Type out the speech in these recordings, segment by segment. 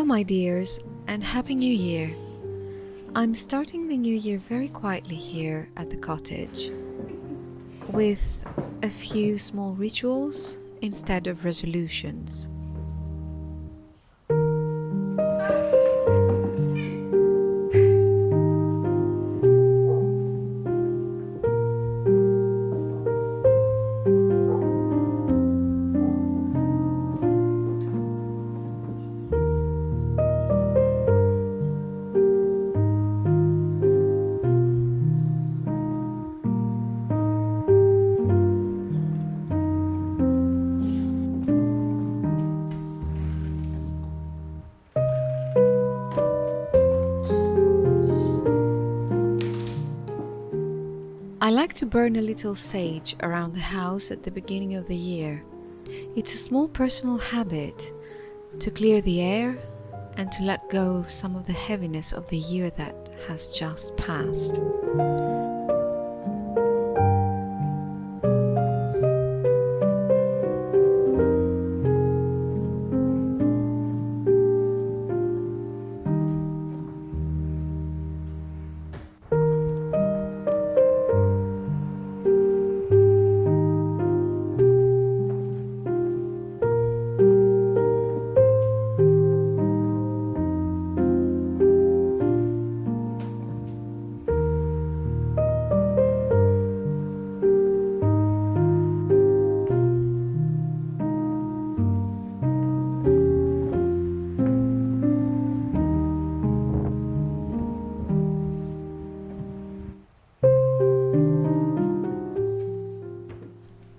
my dears, and Happy New Year! I'm starting the new year very quietly here at the cottage, with a few small rituals instead of resolutions. I like to burn a little sage around the house at the beginning of the year. It's a small personal habit to clear the air and to let go of some of the heaviness of the year that has just passed.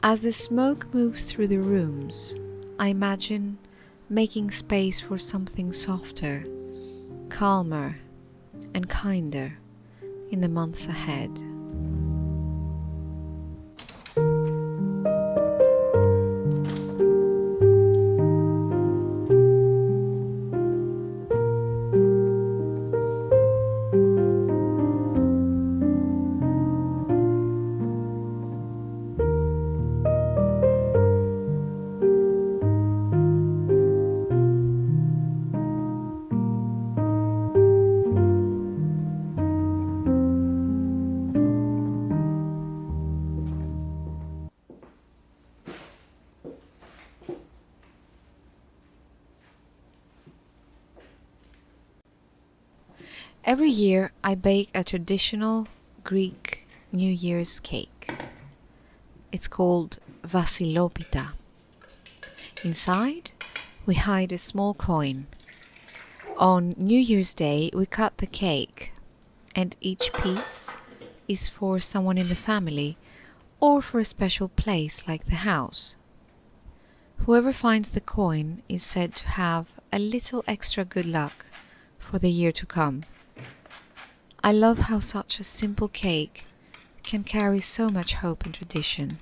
As the smoke moves through the rooms, I imagine making space for something softer, calmer, and kinder in the months ahead. Every year I bake a traditional Greek New Year's cake. It's called vasilopita. Inside, we hide a small coin. On New Year's Day, we cut the cake, and each piece is for someone in the family or for a special place like the house. Whoever finds the coin is said to have a little extra good luck for the year to come. I love how such a simple cake can carry so much hope and tradition.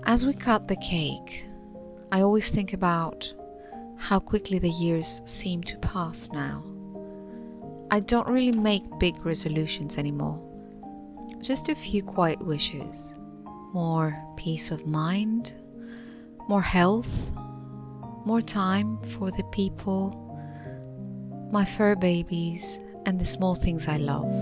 As we cut the cake, I always think about how quickly the years seem to pass now. I don't really make big resolutions anymore, just a few quiet wishes. More peace of mind, more health, more time for the people, my fur babies, and the small things I love.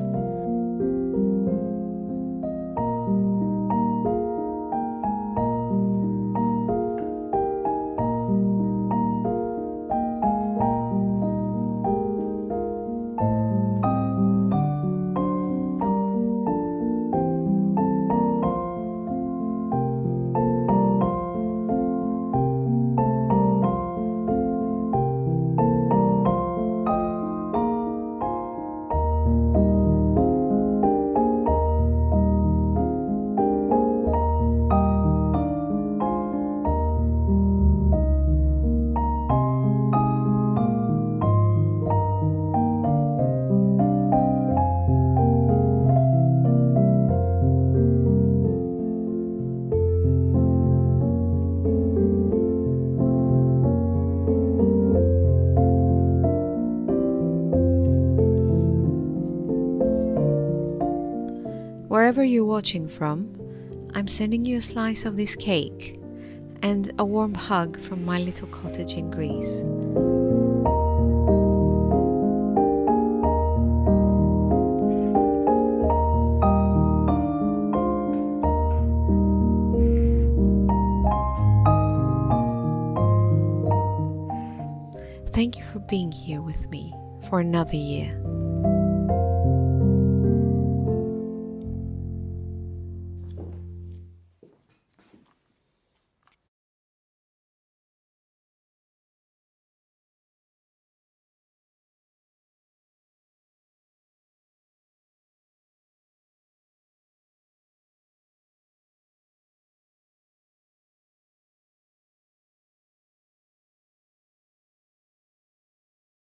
Wherever you're watching from, I'm sending you a slice of this cake and a warm hug from my little cottage in Greece. Thank you for being here with me for another year.